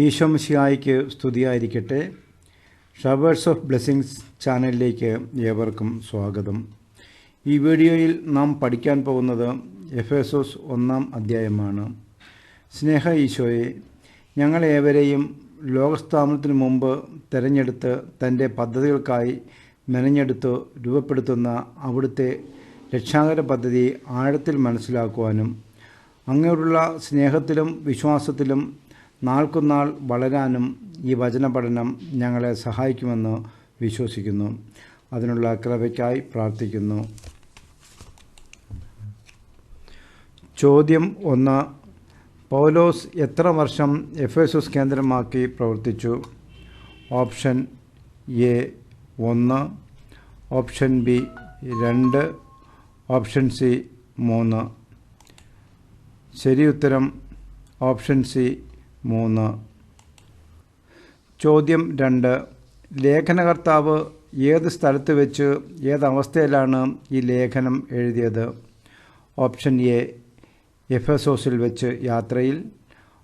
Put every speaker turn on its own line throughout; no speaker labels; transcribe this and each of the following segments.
ഈശോ മിശിഹായ്ക്ക് സ്തുതിയായിരിക്കട്ടെ. Showers of blessings ചാനലിലേക്ക് ഏവർക്കും സ്വാഗതം. ഈ വീഡിയോയിൽ നാം പഠിക്കാൻ പോകുന്നത് എഫേസോസ് 1-ാം അധ്യായമാണ്. സ്നേഹ ഈശോയെ, ഞങ്ങളേവരെയും ലോകസ്ഥാപനത്തിനു മുമ്പ് തിരഞ്ഞെടുത്ത് തൻ്റെ പദ്ധതികൾക്കായി മെനഞ്ഞെടുത്ത് രൂപപ്പെടുത്തുന്ന അവിടുത്തെ രക്ഷാകര പദ്ധതി ആഴത്തിൽ മനസ്സിലാക്കുവാനും അങ്ങയോടുള്ള സ്നേഹത്തിലും വിശ്വാസത്തിലും നാൾക്കുനാൾ വളരാനും ഈ വചന പഠനം ഞങ്ങളെ സഹായിക്കുമെന്ന് വിശ്വസിക്കുന്നു. അതിനുള്ള കൃപയ്ക്കായി പ്രാർത്ഥിക്കുന്നു. ചോദ്യം 1. പൗലോസ് എത്ര വർഷം എഫേസോസ് കേന്ദ്രമാക്കി പ്രവർത്തിച്ചു? Option A 1, option B 2, option C 3. ശരി ഉത്തരം ഓപ്ഷൻ സി 3. ചോദ്യം 2. ലേഖനകർത്താവ് ഏത് സ്ഥലത്ത് വെച്ച് ഏതവസ്ഥയിലാണ് ഈ ലേഖനം എഴുതിയത്? ഓപ്ഷൻ എ എഫേസോസിൽ വെച്ച് യാത്രയിൽ,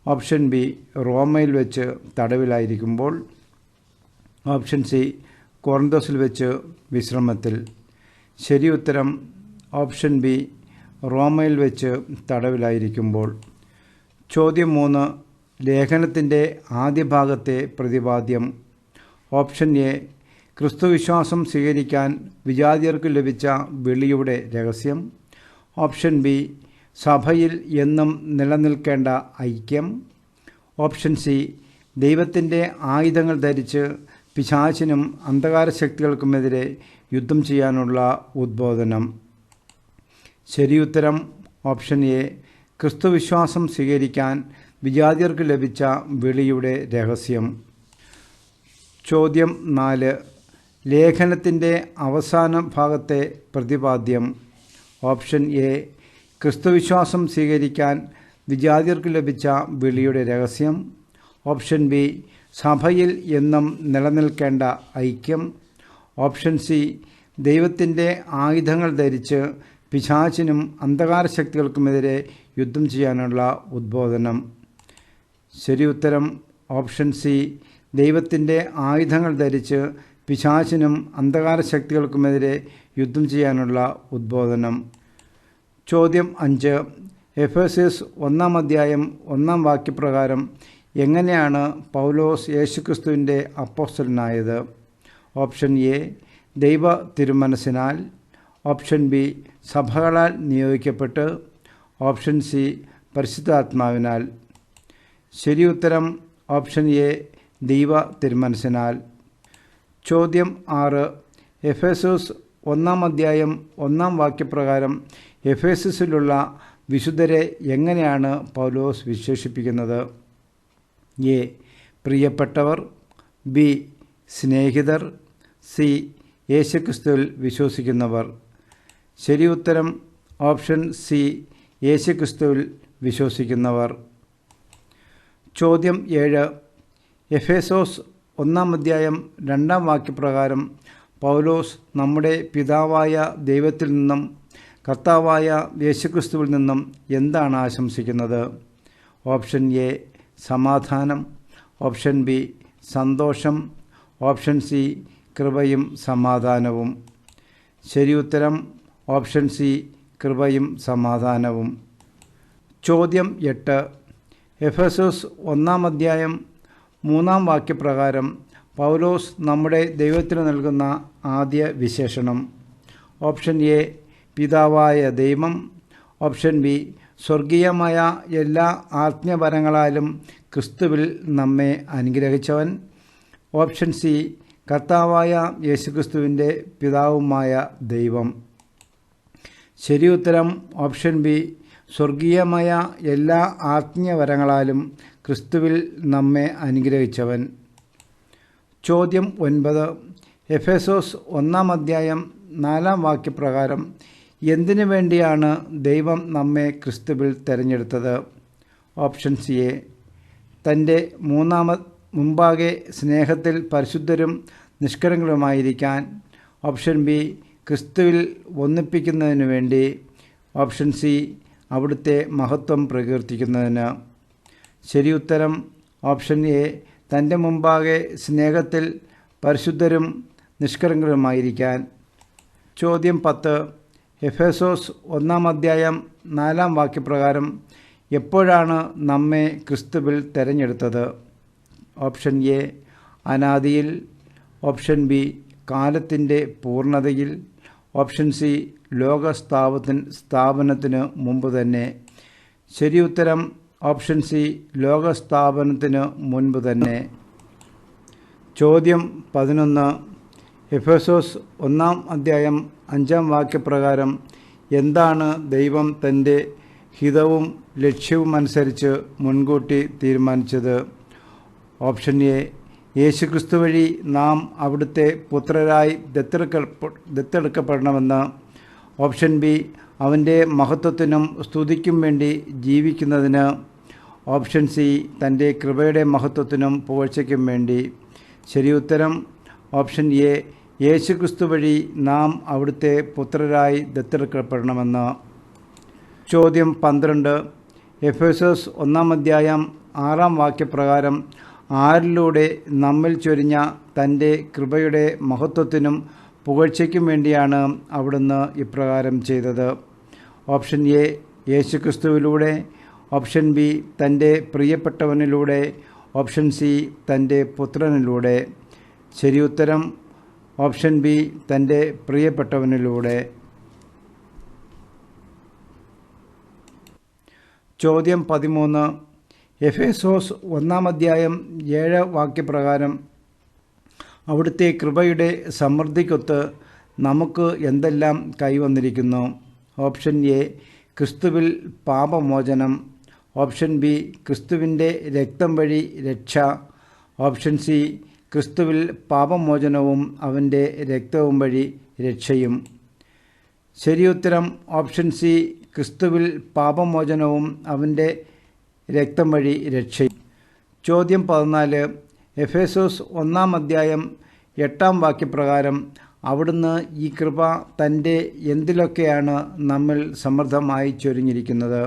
ഓപ്ഷൻ ബി റോമയിൽ വെച്ച് തടവിലായിരിക്കുമ്പോൾ, ഓപ്ഷൻ സി കൊറിന്തോസിൽ വെച്ച് വിശ്രമത്തിൽ. ശരി ഉത്തരം ഓപ്ഷൻ ബി റോമയിൽ വെച്ച് തടവിലായിരിക്കുമ്പോൾ. ചോദ്യം 3. ലേഖനത്തിൻ്റെ ആദ്യ ഭാഗത്തെ പ്രതിപാദ്യം. ഓപ്ഷൻ എ ക്രിസ്തുവിശ്വാസം സ്വീകരിക്കാൻ വിജാതിയർക്ക് ലഭിച്ച വിളിയുടെ രഹസ്യം, ഓപ്ഷൻ ബി സഭയിൽ എന്നും നിലനിൽക്കേണ്ട ഐക്യം, ഓപ്ഷൻ സി ദൈവത്തിൻ്റെ ആയുധങ്ങൾ ധരിച്ച് പിശാചിനും അന്ധകാര ശക്തികൾക്കുമെതിരെ യുദ്ധം ചെയ്യാനുള്ള ഉദ്ബോധനം. ശരിയുത്തരം ഓപ്ഷൻ എ ക്രിസ്തുവിശ്വാസം സ്വീകരിക്കാൻ വിജാതിയർക്ക് ലഭിച്ച വിളിയുടെ രഹസ്യം. ചോദ്യം 4. ലേഖനത്തിൻ്റെ അവസാന ഭാഗത്തെ പ്രതിപാദ്യം. ഓപ്ഷൻ എ ക്രിസ്തുവിശ്വാസം സ്വീകരിക്കാൻ വിജാതിയർക്ക് ലഭിച്ച വിളിയുടെ രഹസ്യം, ഓപ്ഷൻ ബി സഭയിൽ എന്നും നിലനിൽക്കേണ്ട ഐക്യം, ഓപ്ഷൻ സി ദൈവത്തിൻ്റെ ആയുധങ്ങൾ ധരിച്ച് പിശാചിനും അന്ധകാര ശക്തികൾക്കുമെതിരെ യുദ്ധം ചെയ്യാനുള്ള ഉദ്ബോധനം. ശരി ഉത്തരം ഓപ്ഷൻ സി ദൈവത്തിൻ്റെ ആയുധങ്ങൾ ധരിച്ച് പിശാചിനും അന്ധകാര ശക്തികൾക്കുമെതിരെ യുദ്ധം ചെയ്യാനുള്ള ഉദ്ബോധനം. ചോദ്യം 5. എഫേസ്യസ് 1-ാം അധ്യായം 1-ാം വാക്യപ്രകാരം എങ്ങനെയാണ് പൗലോസ് യേശുക്രിസ്തുവിൻ്റെ അപ്പോസ്തലനായത്? ഓപ്ഷൻ എ ദൈവ തിരുമനസ്സിനാൽ, ഓപ്ഷൻ ബി സഭകളാൽ നിയോഗിക്കപ്പെട്ട്, ഓപ്ഷൻ സി പരിശുദ്ധാത്മാവിനാൽ. ശരി ഉത്തരം ഓപ്ഷൻ എ ദൈവ തിരുമനസ്സിനാൽ. ചോദ്യം 6. എഫേസോസ് 1-ാം അധ്യായം 1-ാം വാക്യപ്രകാരം എഫേസസിലുള്ള വിശുദ്ധരെ എങ്ങനെയാണ് പൗലോസ് വിശേഷിപ്പിക്കുന്നത്? എ പ്രിയപ്പെട്ടവർ, ബി സ്നേഹിതർ, സി യേശുക്രിസ്തുവിൽ വിശ്വസിക്കുന്നവർ. ശരി ഉത്തരം ഓപ്ഷൻ സി യേശുക്രിസ്തുവിൽ വിശ്വസിക്കുന്നവർ. ചോദ്യം 7. എഫേസോസ് 1-ാം അധ്യായം 2-ാം വാക്യപ്രകാരം പൗലോസ് നമ്മുടെ പിതാവായ ദൈവത്തിൽ നിന്നും കർത്താവായ യേശുക്രിസ്തുവിൽ നിന്നും എന്താണ് ആശംസിക്കുന്നത്? ഓപ്ഷൻ എ സമാധാനം, ഓപ്ഷൻ ബി സന്തോഷം, ഓപ്ഷൻ സി കൃപയും സമാധാനവും. ശരി ഉത്തരം ഓപ്ഷൻ സി കൃപയും സമാധാനവും. ചോദ്യം 8. എഫേസോസ് 1-ാം അധ്യായം 3-ാം വാക്യപ്രകാരം പൗലോസ് നമ്മുടെ ദൈവത്തിന് നൽകുന്ന ആദ്യ വിശേഷണം. ഓപ്ഷൻ എ പിതാവായ ദൈവം, ഓപ്ഷൻ ബി സ്വർഗീയമായ എല്ലാ ആത്മീയവരങ്ങളാലും ക്രിസ്തുവിൽ നമ്മെ അനുഗ്രഹിച്ചവൻ, ഓപ്ഷൻ സി കർത്താവായ യേശുക്രിസ്തുവിൻ്റെ പിതാവുമായ ദൈവം. ശരി ഉത്തരം ഓപ്ഷൻ ബി സ്വർഗീയമായ എല്ലാ ആത്മീയവരങ്ങളാലും ക്രിസ്തുവിൽ നമ്മെ അനുഗ്രഹിച്ചവൻ. ചോദ്യം 9. എഫേസോസ് 1-ാം അധ്യായം 4-ാം വാക്യപ്രകാരം എന്തിനു വേണ്ടിയാണ് ദൈവം നമ്മെ ക്രിസ്തുവിൽ തിരഞ്ഞെടുത്തത്? ഓപ്ഷൻ സി എ തൻ്റെ മുമ്പാകെ സ്നേഹത്തിൽ പരിശുദ്ധരും നിഷ്കളങ്കരുമായിരിക്കാൻ, ഓപ്ഷൻ ബി ക്രിസ്തുവിൽ ഒന്നിപ്പിക്കുന്നതിനു വേണ്ടി, ഓപ്ഷൻ സി അവിടുത്തെ മഹത്വം പ്രകീർത്തിക്കുന്നതിന്. ശരി ഉത്തരം ഓപ്ഷൻ എ തൻ്റെ മുമ്പാകെ സ്നേഹത്തിൽ പരിശുദ്ധരും നിഷ്കളങ്കരുമായിരിക്കാൻ. ചോദ്യം 10. എഫേസോസ് 1-4 വാക്യപ്രകാരം എപ്പോഴാണ് നമ്മെ ക്രിസ്തുവിൽ തിരഞ്ഞെടുത്തത്? ഓപ്ഷൻ എ അനാദിയിൽ, ഓപ്ഷൻ ബി കാലത്തിൻ്റെ പൂർണ്ണതയിൽ, ഓപ്ഷൻ സി ലോകസ്ഥാപനത്തിന് മുമ്പ് തന്നെ. ശരിയുത്തരം ഓപ്ഷൻ സി ലോകസ്ഥാപനത്തിന് മുൻപ് തന്നെ. ചോദ്യം 11. എഫേസോസ് 1-5 വാക്യപ്രകാരം എന്താണ് ദൈവം തൻ്റെ ഹിതവും ലക്ഷ്യവുമനുസരിച്ച് മുൻകൂട്ടി തീരുമാനിച്ചത്? ഓപ്ഷൻ എ യേശുക്രിസ്തു വഴി നാം അവിടുത്തെ പുത്രരായി ദത്തെടുക്കപ്പെടണമെന്ന്. ഓപ്ഷൻ ബി അവൻ്റെ മഹത്വത്തിനും സ്തുതിക്കും വേണ്ടി ജീവിക്കുന്നതിന്. ഓപ്ഷൻ സി തൻ്റെ കൃപയുടെ മഹത്വത്തിനും പുകഴ്ചയ്ക്കും വേണ്ടി. ശരിയുത്തരം ഓപ്ഷൻ എ യേശുക്രിസ്തു വഴി നാം അവിടുത്തെ പുത്രരായി ദത്തെടുക്കപ്പെടണമെന്ന്. ചോദ്യം 12. എഫേസോസ് 1-6 വാക്യപ്രകാരം ആരിലൂടെ നമ്മിൽ ചൊരിഞ്ഞ തൻ്റെ കൃപയുടെ മഹത്വത്തിനും പുകഴ്ചയ്ക്കും വേണ്ടിയാണ് അവിടുന്ന് ഇപ്രകാരം ചെയ്തത്? ഓപ്ഷൻ എ യേശുക്രിസ്തുവിലൂടെ, ഓപ്ഷൻ ബി തൻ്റെ പ്രിയപ്പെട്ടവനിലൂടെ, ഓപ്ഷൻ സി തൻ്റെ പുത്രനിലൂടെ. ശരിയുത്തരം ഓപ്ഷൻ ബി തൻ്റെ പ്രിയപ്പെട്ടവനിലൂടെ. ചോദ്യം 13. എഫേസോസ് 1-7 വാക്യപ്രകാരം അവിടുത്തെ കൃപയുടെ സമൃദ്ധിക്കൊത്ത് നമുക്ക് എന്തെല്ലാം കൈവന്നിരിക്കുന്നു? ഓപ്ഷൻ എ ക്രിസ്തുവിൽ പാപമോചനം, ഓപ്ഷൻ ബി ക്രിസ്തുവിൻ്റെ രക്തം വഴി രക്ഷ, ഓപ്ഷൻ സി ക്രിസ്തുവിൽ പാപമോചനവും അവൻ്റെ രക്തവും വഴി രക്ഷയും. ശരിയുത്തരം ഓപ്ഷൻ സി ക്രിസ്തുവിൽ പാപമോചനവും അവൻ്റെ രക്തം വഴി രക്ഷയും. ചോദ്യം 14. എഫേസോസ് 1-8 വാക്യപ്രകാരം അവിടുന്ന് ഈ കൃപ തൻ്റെ എന്തിലൊക്കെയാണ് നമ്മിൽ സമൃദ്ധമായി ചൊരിഞ്ഞിരിക്കുന്നത്?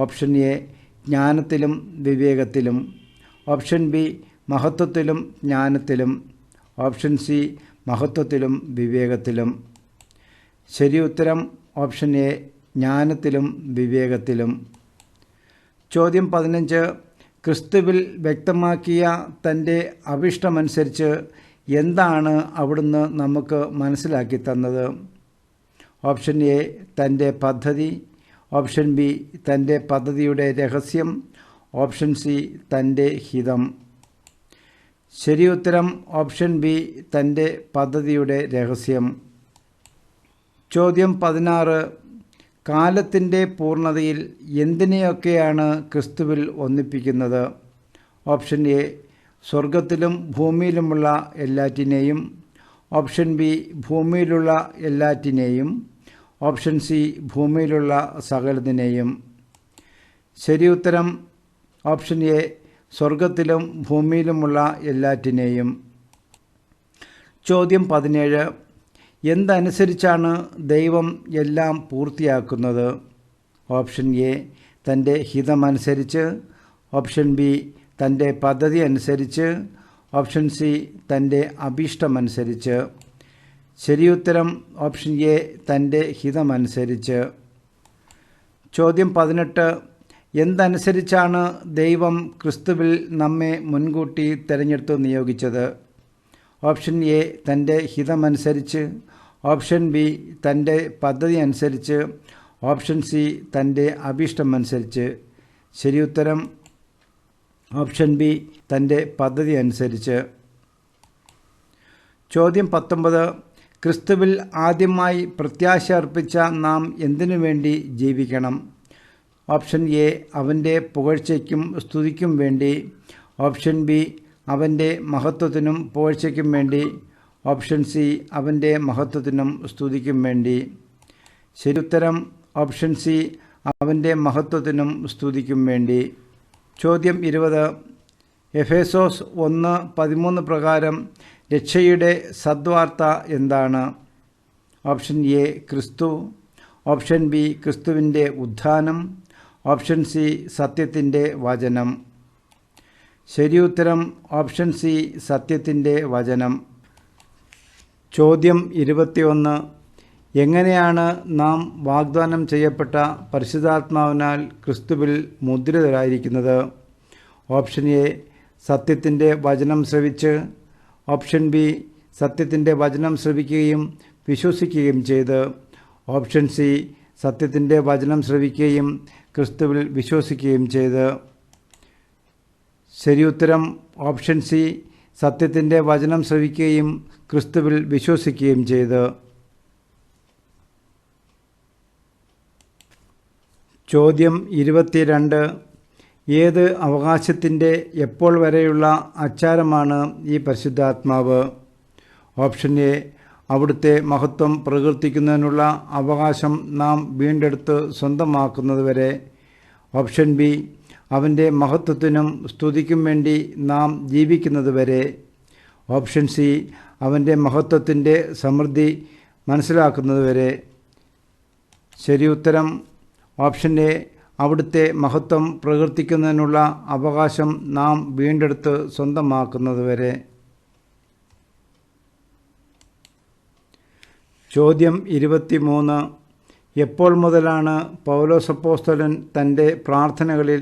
ഓപ്ഷൻ എ ജ്ഞാനത്തിലും വിവേകത്തിലും, ഓപ്ഷൻ ബി മഹത്വത്തിലും ജ്ഞാനത്തിലും, ഓപ്ഷൻ സി മഹത്വത്തിലും വിവേകത്തിലും. ശരിയുത്തരം ഓപ്ഷൻ എ ജ്ഞാനത്തിലും വിവേകത്തിലും. ചോദ്യം 15. ക്രിസ്തുവിൽ വ്യക്തമാക്കിയ തൻ്റെ അഭിഷ്ടമനുസരിച്ച് എന്താണ് അവിടുന്ന് നമുക്ക് മനസ്സിലാക്കി തന്നത്? ഓപ്ഷൻ എ തൻ്റെ പദ്ധതി, ഓപ്ഷൻ ബി തൻ്റെ പദ്ധതിയുടെ രഹസ്യം, ഓപ്ഷൻ സി തൻ്റെ ഹിതം. ശരിയുത്തരം ഓപ്ഷൻ ബി തൻ്റെ പദ്ധതിയുടെ രഹസ്യം. ചോദ്യം 16. കാലത്തിൻ്റെ പൂർണ്ണതയിൽ എന്തിനെയൊക്കെയാണ് ക്രിസ്തുവിൽ ഒന്നിപ്പിക്കുന്നത്? ഓപ്ഷൻ എ സ്വർഗത്തിലും ഭൂമിയിലുമുള്ള എല്ലാറ്റിനെയും, ഓപ്ഷൻ ബി ഭൂമിയിലുള്ള എല്ലാറ്റിനെയും, ഓപ്ഷൻ സി ഭൂമിയിലുള്ള സകലതിനെയും. ശരിയുത്തരം ഓപ്ഷൻ എ സ്വർഗത്തിലും ഭൂമിയിലുമുള്ള എല്ലാറ്റിനെയും. ചോദ്യം 17. എന്തനുസരിച്ചാണ് ദൈവം എല്ലാം പൂർത്തിയാക്കുന്നത്? ഓപ്ഷൻ എ തൻ്റെ ഹിതമനുസരിച്ച്, ഓപ്ഷൻ ബി തൻ്റെ പദ്ധതി അനുസരിച്ച്, ഓപ്ഷൻ സി തൻ്റെ അഭീഷ്ടമനുസരിച്ച്. ശരിയുത്തരം ഓപ്ഷൻ എ തൻ്റെ ഹിതമനുസരിച്ച്. ചോദ്യം 18. എന്തനുസരിച്ചാണ് ദൈവം ക്രിസ്തുവിൽ നമ്മെ മുൻകൂട്ടി തിരഞ്ഞെടുത്ത് നിയോഗിച്ചത്? ഓപ്ഷൻ എ തൻ്റെ ഹിതമനുസരിച്ച്, ഓപ്ഷൻ ബി തൻ്റെ പദ്ധതി അനുസരിച്ച്, ഓപ്ഷൻ സി തൻ്റെ അഭീഷ്ടമനുസരിച്ച്. ശരിയുത്തരം ഓപ്ഷൻ ബി തൻ്റെ പദ്ധതി അനുസരിച്ച്. ചോദ്യം 19. ക്രിസ്തുവിൽ ആദ്യമായി പ്രത്യാശ അർപ്പിച്ച നാം എന്തിനു വേണ്ടി ജീവിക്കണം? ഓപ്ഷൻ എ അവൻ്റെ പുകഴ്ചയ്ക്കും സ്തുതിക്കും വേണ്ടി, ഓപ്ഷൻ ബി അവൻ്റെ മഹത്വത്തിനും പുകഴ്ചയ്ക്കും വേണ്ടി, ഓപ്ഷൻ സി അവൻ്റെ മഹത്വത്തിനും സ്തുതിക്കും വേണ്ടി. ശരിയുത്തരം ഓപ്ഷൻ സി അവൻ്റെ മഹത്വത്തിനും സ്തുതിക്കും വേണ്ടി. ചോദ്യം 20. എഫേസോസ് 1:13 പ്രകാരം രക്ഷയുടെ സദ്വാർത്ത എന്താണ്? ഓപ്ഷൻ എ ക്രിസ്തു, ഓപ്ഷൻ ബി ക്രിസ്തുവിൻ്റെ ഉത്ഥാനം, ഓപ്ഷൻ സി സത്യത്തിൻ്റെ വചനം. ശരിയുത്തരം ഓപ്ഷൻ സി സത്യത്തിൻ്റെ വചനം. ചോദ്യം 21. എങ്ങനെയാണ് നാം വാഗ്ദാനം ചെയ്യപ്പെട്ട പരിശുദ്ധാത്മാവിനാൽ ക്രിസ്തുവിൽ മുദ്രിതരായിരിക്കുന്നത്? ഓപ്ഷൻ എ സത്യത്തിൻ്റെ വചനം ശ്രവിച്ച്, ഓപ്ഷൻ ബി സത്യത്തിൻ്റെ വചനം ശ്രവിക്കുകയും വിശ്വസിക്കുകയും ചെയ്ത്, ഓപ്ഷൻ സി സത്യത്തിൻ്റെ വചനം ശ്രവിക്കുകയും ക്രിസ്തുവിൽ വിശ്വസിക്കുകയും ചെയ്ത്. ശരിയുത്തരം ഓപ്ഷൻ സി സത്യത്തിൻ്റെ വചനം ശ്രവിക്കുകയും ക്രിസ്തുവിൽ വിശ്വസിക്കുകയും ചെയ്ത്. ചോദ്യം 22. ഏത് അവകാശത്തിൻ്റെ എപ്പോൾ വരെയുള്ള അച്ചാരമാണ് ഈ പരിശുദ്ധാത്മാവ്? ഓപ്ഷൻ എ അവിടുത്തെ മഹത്വം പ്രകീർത്തിക്കുന്നതിനുള്ള അവകാശം നാം വീണ്ടെടുത്ത് സ്വന്തമാക്കുന്നതുവരെ, ഓപ്ഷൻ ബി അവൻ്റെ മഹത്വത്തിനും സ്തുതിക്കും വേണ്ടി നാം ജീവിക്കുന്നതുവരെ, ഓപ്ഷൻ സി അവൻ്റെ മഹത്വത്തിൻ്റെ സമൃദ്ധി മനസ്സിലാക്കുന്നതുവരെ. ശരിയുത്തരം ഓപ്ഷൻ എ അവിടുത്തെ മഹത്വം പ്രകീർത്തിക്കുന്നതിനുള്ള അവകാശം നാം വീണ്ടെടുത്ത് സ്വന്തമാക്കുന്നതുവരെ. ചോദ്യം 23. എപ്പോൾ മുതലാണ് പൗലോസ് അപ്പോസ്തലൻ തൻ്റെ പ്രാർത്ഥനകളിൽ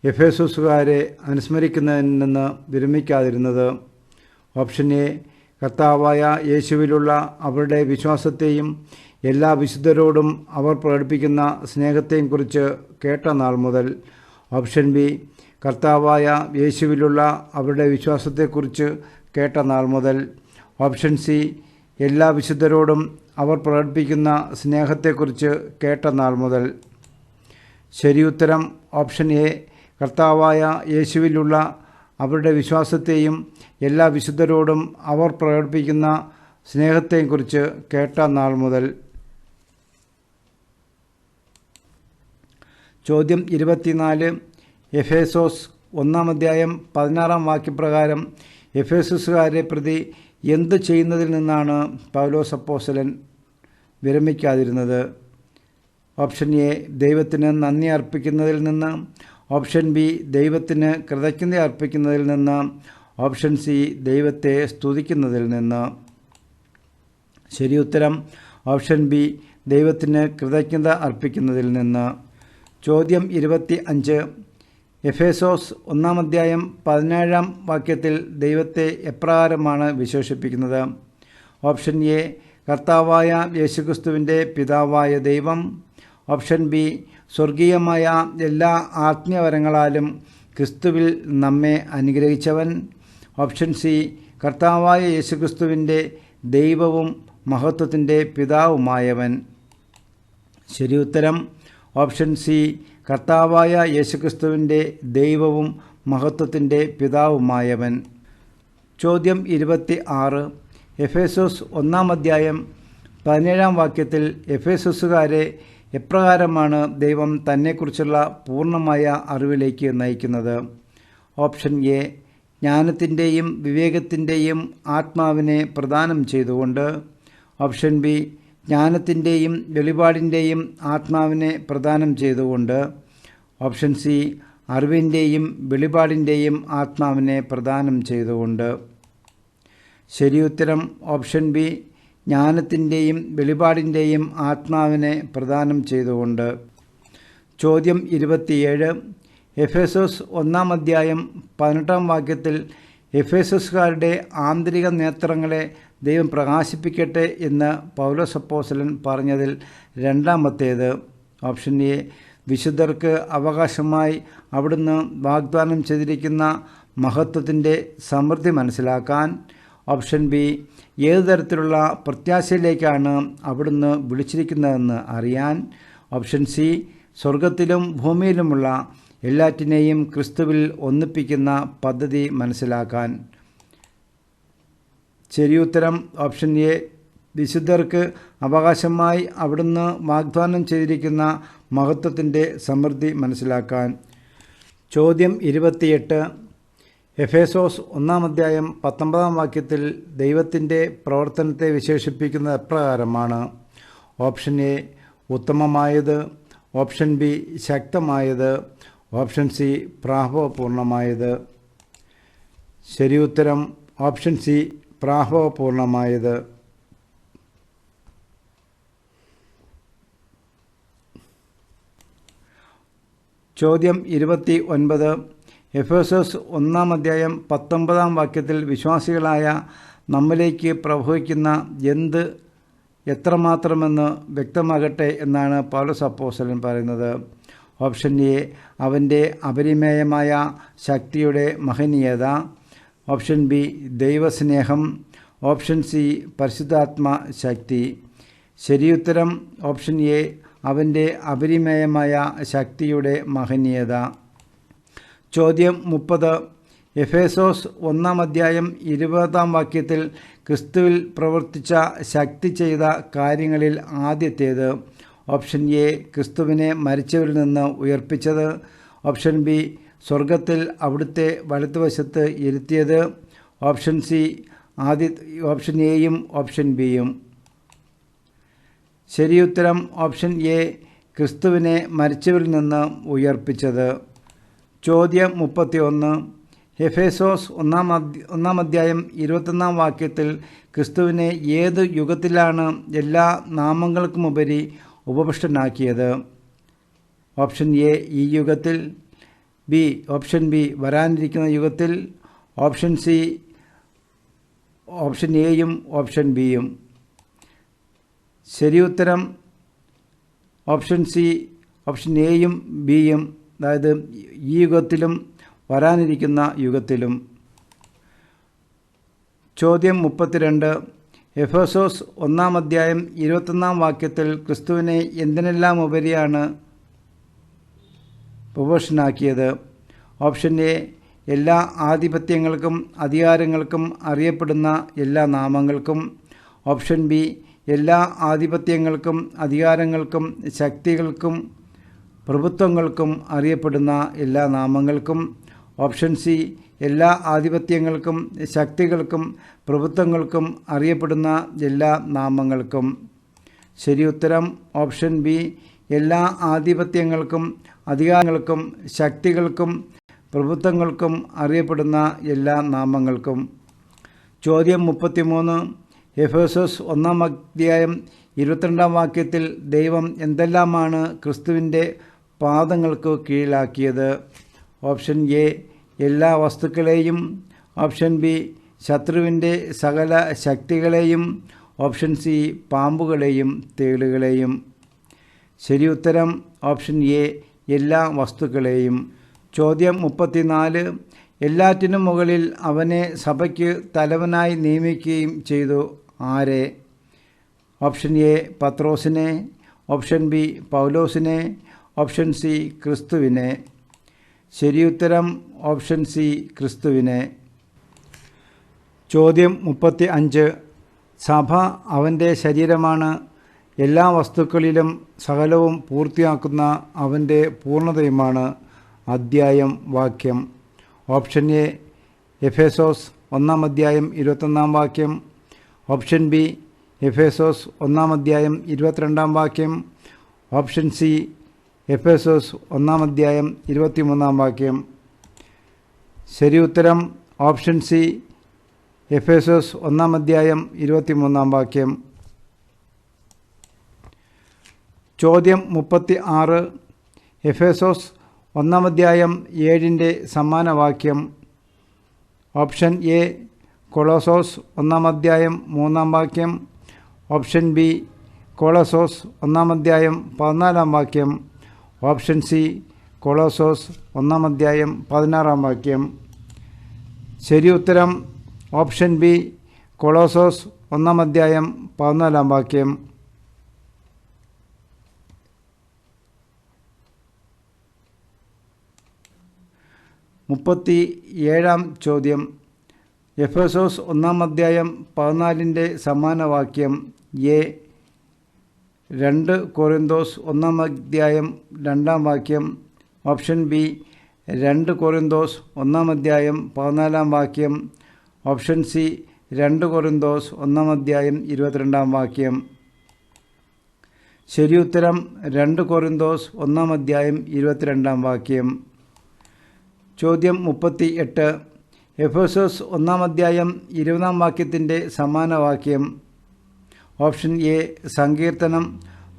എഫേസുസുകാരെ അനുസ്മരിക്കുന്നതിൽ നിന്ന് വിരമിക്കാതിരുന്നത്? ഓപ്ഷൻ എ കർത്താവായ യേശുവിലുള്ള അവരുടെ വിശ്വാസത്തെയും എല്ലാ വിശുദ്ധരോടും അവർ പ്രകടിപ്പിക്കുന്ന സ്നേഹത്തെയും കുറിച്ച് കേട്ട നാൾ മുതൽ, ഓപ്ഷൻ ബി കർത്താവായ യേശുവിലുള്ള അവരുടെ വിശ്വാസത്തെക്കുറിച്ച് കേട്ട നാൾ മുതൽ, ഓപ്ഷൻ സി എല്ലാ വിശുദ്ധരോടും അവർ പ്രകടിപ്പിക്കുന്ന സ്നേഹത്തെക്കുറിച്ച് കേട്ട നാൾ മുതൽ. ശരിയുത്തരം ഓപ്ഷൻ എ കർത്താവായ യേശുവിലുള്ള അവരുടെ വിശ്വാസത്തെയും എല്ലാ വിശുദ്ധരോടും അവർ പ്രകടിപ്പിക്കുന്ന സ്നേഹത്തെയും കുറിച്ച് കേട്ട നാൾ മുതൽ. ചോദ്യം 24. എഫേസോസ് 1-16 വാക്യപ്രകാരം എഫേസുസുകാരെ പ്രതി എന്ത് ചെയ്യുന്നതിൽ നിന്നാണ് പൗലോസ് അപ്പോസ്തലൻ വിരമിക്കാതിരുന്നത്? ഓപ്ഷൻ എ ദൈവത്തിന് നന്ദി അർപ്പിക്കുന്നതിൽ നിന്ന്, ഓപ്ഷൻ ബി ദൈവത്തിന് കൃതജ്ഞത അർപ്പിക്കുന്നതിൽ നിന്ന്, ഓപ്ഷൻ സി ദൈവത്തെ സ്തുതിക്കുന്നതിൽ നിന്ന്. ശരിയുത്തരം ഓപ്ഷൻ ബി ദൈവത്തിന് കൃതജ്ഞത അർപ്പിക്കുന്നതിൽ നിന്ന്. ചോദ്യം 25. എഫേസോസ് 1-17 വാക്യത്തിൽ ദൈവത്തെ എപ്രകാരമാണ് വിശേഷിപ്പിക്കുന്നത്? ഓപ്ഷൻ എ കർത്താവായ യേശുക്രിസ്തുവിൻ്റെ പിതാവായ ദൈവം, ഓപ്ഷൻ ബി സ്വർഗീയമായ എല്ലാ ആത്മീയവരങ്ങളാലും ക്രിസ്തുവിൽ നമ്മെ അനുഗ്രഹിച്ചവൻ, ഓപ്ഷൻ സി കർത്താവായ യേശുക്രിസ്തുവിൻ്റെ ദൈവവും മഹത്വത്തിൻ്റെ പിതാവുമായവൻ. ശരിയുത്തരം ഓപ്ഷൻ സി കർത്താവായ യേശുക്രിസ്തുവിൻ്റെ ദൈവവും മഹത്വത്തിൻ്റെ പിതാവുമായവൻ. ചോദ്യം 26. എഫേസോസ് 1-17 വാക്യത്തിൽ എഫേസോസുകാരെ എപ്രകാരമാണ് ദൈവം തന്നെക്കുറിച്ചുള്ള പൂർണ്ണമായ അറിവിലേക്ക് നയിക്കുന്നത്? ഓപ്ഷൻ എ ജ്ഞാനത്തിൻ്റെയും വിവേകത്തിൻ്റെയും ആത്മാവിനെ പ്രദാനം ചെയ്തുകൊണ്ട്, ഓപ്ഷൻ ബി ജ്ഞാനത്തിൻ്റെയും വെളിപാടിൻ്റെയും ആത്മാവിനെ പ്രദാനം ചെയ്തുകൊണ്ട്, ഓപ്ഷൻ സി അറിവിൻ്റെയും വെളിപാടിൻ്റെയും ആത്മാവിനെ പ്രദാനം ചെയ്തുകൊണ്ട്. ശരിയുത്തരം ഓപ്ഷൻ ബി ജ്ഞാനത്തിൻ്റെയും വെളിപാടിൻ്റെയും ആത്മാവിനെ പ്രദാനം ചെയ്തുകൊണ്ട്. ചോദ്യം 27. എഫേസോസ് 1-18 വാക്യത്തിൽ എഫേസോസുകാരുടെ ആന്തരിക നേത്രങ്ങളെ ദൈവം പ്രകാശിപ്പിക്കട്ടെ എന്ന് പൗലോസ് അപ്പോസ്തലൻ പറഞ്ഞതിൽ രണ്ടാമത്തേത്? ഓപ്ഷൻ എ വിശുദ്ധർക്ക് അവകാശമായി അവിടുന്ന് വാഗ്ദാനം ചെയ്തിരിക്കുന്ന മഹത്വത്തിൻ്റെ സമൃദ്ധി മനസ്സിലാക്കാൻ, ഓപ്ഷൻ ബി ഏതു തരത്തിലുള്ള പ്രത്യാശയിലേക്കാണ് അവിടുന്ന് വിളിച്ചിരിക്കുന്നതെന്ന് അറിയാൻ, ഓപ്ഷൻ സി സ്വർഗത്തിലും ഭൂമിയിലുമുള്ള എല്ലാറ്റിനെയും ക്രിസ്തുവിൽ ഒന്നിപ്പിക്കുന്ന പദ്ധതി മനസ്സിലാക്കാൻ. ശരിയുത്തരം ഓപ്ഷൻ എ വിശുദ്ധർക്ക് അവകാശമായി അവിടുന്ന് വാഗ്ദാനം ചെയ്തിരിക്കുന്ന മഹത്വത്തിൻ്റെ സമൃദ്ധി മനസ്സിലാക്കാൻ. ചോദ്യം 28. എഫേസോസ് 1-19 വാക്യത്തിൽ ദൈവത്തിൻ്റെ പ്രവർത്തനത്തെ വിശേഷിപ്പിക്കുന്നത് എപ്രകാരമാണ്? ഓപ്ഷൻ എ ഉത്തമമായത്, ഓപ്ഷൻ ബി ശക്തമായത്, ഓപ്ഷൻ സി പ്രാഭവപൂർണമായത്. ശരി ഉത്തരം ഓപ്ഷൻ സി പ്രാഭവപൂർണമായത്. ചോദ്യം 29. എഫേസോസ് 1-19 വാക്യത്തിൽ വിശ്വാസികളായ നമ്മിലേക്ക് പ്രവഹിക്കുന്ന എന്ത് എത്രമാത്രമെന്ന് വ്യക്തമാകട്ടെ എന്നാണ് പൗലോസ് അപ്പോസ്തലൻ പറയുന്നത്. ഓപ്ഷൻ എ അവൻ്റെ അപരിമേയമായ ശക്തിയുടെ മഹനീയത. ഓപ്ഷൻ ബി ദൈവസ്നേഹം. ഓപ്ഷൻ സി പരിശുദ്ധാത്മ ശക്തി. ശരിയുത്തരം ഓപ്ഷൻ എ അവൻ്റെ അപരിമേയമായ ശക്തിയുടെ മഹനീയത. ചോദ്യം 30. എഫേസോസ് 1-20 വാക്യത്തിൽ ക്രിസ്തുവിൽ പ്രവർത്തിച്ച ശക്തി ചെയ്ത കാര്യങ്ങളിൽ ആദ്യത്തേത്. ഓപ്ഷൻ എ ഓപ്ഷൻ മരിച്ചവരിൽ നിന്ന് ഉയർപ്പിച്ചത്. ഓപ്ഷൻ ബി സ്വർഗത്തിൽ അവിടുത്തെ വലതുവശത്ത് ഇരുത്തിയത്. ഓപ്ഷൻ സി ഓപ്ഷൻ എയും ഓപ്ഷൻ ബിയും. ശരിയുത്തരം ഓപ്ഷൻ എ ക്രിസ്തുവിനെ മരിച്ചവരിൽ നിന്ന് ഉയർപ്പിച്ചത്. ചോദ്യം 31. എഫേസോസ് 1-21 വാക്യത്തിൽ ക്രിസ്തുവിനെ ഏത് യുഗത്തിലാണ് എല്ലാ നാമങ്ങൾക്കുമുപരി ഉപവിഷ്ടനാക്കിയത്? ഓപ്ഷൻ എ ഈ യുഗത്തിൽ. ഓപ്ഷൻ ബി വരാനിരിക്കുന്ന യുഗത്തിൽ. ഓപ്ഷൻ സി ഓപ്ഷൻ എയും ഓപ്ഷൻ ബിയും. ശരിയുത്തരം ഓപ്ഷൻ സി ഓപ്ഷൻ എയും ബിയും, അതായത് ഈ യുഗത്തിലും വരാനിരിക്കുന്ന യുഗത്തിലും. ചോദ്യം 32. എഫേസോസ് 1-21 വാക്യത്തിൽ ക്രിസ്തുവിനെ എന്തിനെല്ലാം ഉപരിയാണ് ഉപവിഷ്ടനാക്കിയത്? ഓപ്ഷൻ എ എല്ലാ ആധിപത്യങ്ങൾക്കും അധികാരങ്ങൾക്കും അറിയപ്പെടുന്ന എല്ലാ നാമങ്ങൾക്കും. ഓപ്ഷൻ ബി എല്ലാ ആധിപത്യങ്ങൾക്കും അധികാരങ്ങൾക്കും ശക്തികൾക്കും പ്രഭുത്വങ്ങൾക്കും അറിയപ്പെടുന്ന എല്ലാ നാമങ്ങൾക്കും. ഓപ്ഷൻ സി എല്ലാ ആധിപത്യങ്ങൾക്കും ശക്തികൾക്കും പ്രഭുത്വങ്ങൾക്കും അറിയപ്പെടുന്ന എല്ലാ നാമങ്ങൾക്കും. ശരിയുത്തരം ഓപ്ഷൻ ബി എല്ലാ ആധിപത്യങ്ങൾക്കും അധികാരങ്ങൾക്കും ശക്തികൾക്കും പ്രഭുത്വങ്ങൾക്കും അറിയപ്പെടുന്ന എല്ലാ നാമങ്ങൾക്കും. ചോദ്യം 33. എഫേസോസ് 1-22 വാക്യത്തിൽ ദൈവം എന്തെല്ലാമാണ് ക്രിസ്തുവിൻ്റെ പാദങ്ങൾക്ക് കീഴിലാക്കിയത്? ഓപ്ഷൻ എ എല്ലാ വസ്തുക്കളെയും. ഓപ്ഷൻ ബി ശത്രുവിൻ്റെ സകല ശക്തികളെയും. Option C പാമ്പുകളെയും തേളുകളെയും. ശരിയുത്തരം ഓപ്ഷൻ എ എല്ലാ വസ്തുക്കളെയും. ചോദ്യം 34. എല്ലാറ്റിനും മുകളിൽ അവനെ സഭയ്ക്ക് തലവനായി നിയമിക്കുകയും ചെയ്തു. ആരെ? ഓപ്ഷൻ എ പത്രോസിനെ. ഓപ്ഷൻ ബി പൗലോസിനെ. ഓപ്ഷൻ സി ക്രിസ്തുവിനെ. ശരിയുത്തരം ഓപ്ഷൻ സി ക്രിസ്തുവിനെ. ചോദ്യം 35. സഭ അവൻ്റെ ശരീരമാണ്. എല്ലാ വസ്തുക്കളിലും സകലവും പൂർത്തിയാക്കുന്ന അവൻ്റെ പൂർണ്ണതയുമാണ്. അധ്യായം വാക്യം. ഓപ്ഷൻ എ എഫേസോസ് 1-21 വാക്യം. ഓപ്ഷൻ ബി എഫേസോസ് 1-22 വാക്യം. ഓപ്ഷൻ സി എഫേസോസ് 1-23 വാക്യം. ശരിയുത്തരം ഓപ്ഷൻ സി എഫേസോസ് 1-23 വാക്യം. ചോദ്യം 36. എഫേസോസ് 1-7 സമാനവാക്യം. ഓപ്ഷൻ എ കൊളോസോസ് 1-3 വാക്യം. ഓപ്ഷൻ ബി കൊളോസോസ് 1-14 വാക്യം. ഓപ്ഷൻ സി കൊളോസോസ് 1-16 വാക്യം. ശരിയുത്തരം ഓപ്ഷൻ ബി കൊളോസോസ് 1-14 വാക്യം. മുപ്പത്തിയേഴാം ചോദ്യം. എഫേസോസ് 1-14 സമാനവാക്യം. എ 2 കൊറിന്തോസ് 1-2 വാക്യം. ഓപ്ഷൻ ബി 2 കൊറിന്തോസ് 1-14 വാക്യം. ഓപ്ഷൻ സി 2 കൊറിന്തോസ് 1-22 വാക്യം. ശരിയുത്തരം 2 കൊറിന്തോസ് 1-22 വാക്യം. ചോദ്യം 38. എഫേസ്യോസ് 1-ാം 20-ാം വാക്യത്തിൻ്റെ സമാന വാക്യം. ഓപ്ഷൻ എ സങ്കീർത്തനം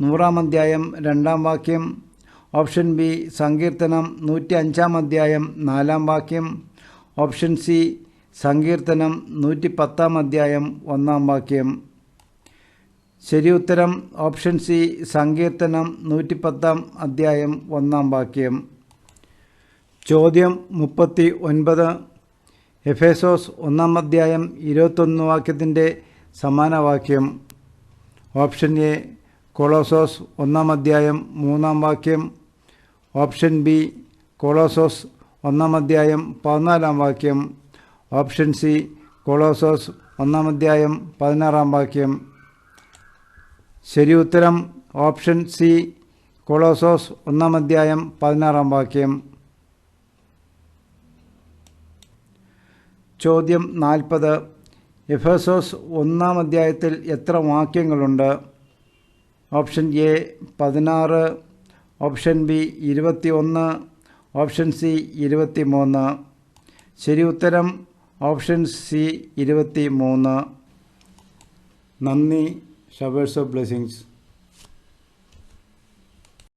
100-ാം 2-ാം വാക്യം. ഓപ്ഷൻ ബി സങ്കീർത്തനം 105-ാം 4-ാം വാക്യം. ഓപ്ഷൻ സി സങ്കീർത്തനം 110-ാം 1-ാം വാക്യം. ശരി ഉത്തരം ഓപ്ഷൻ സി സങ്കീർത്തനം 110-ാം 1-ാം വാക്യം. ചോദ്യം 39. എഫേസ്യോസ് 1-ാം 21 വാക്യത്തിൻ്റെ സമാന വാക്യം. ഓപ്ഷൻ എ കൊളോസോസ് 1-ാം 3-ാം വാക്യം. ഓപ്ഷൻ ബി കൊളോസോസ് 1-ാം 14-ാം വാക്യം. ഓപ്ഷൻ സി കൊളോസോസ് 1-ാം 16-ാം വാക്യം. ശരി ഉത്തരം ഓപ്ഷൻ സി കൊളോസോസ് 1-ാം 16-ാം വാക്യം. ചോദ്യം 40. എഫേസ്യോസ് 1-ാം അധ്യായത്തിൽ എത്ര വാക്യങ്ങളുണ്ട്? Option A 16, option B 21, option C 23. ശരി ഉത്തരം ഓപ്ഷൻ സി 23. നന്ദി. Showers of blessings.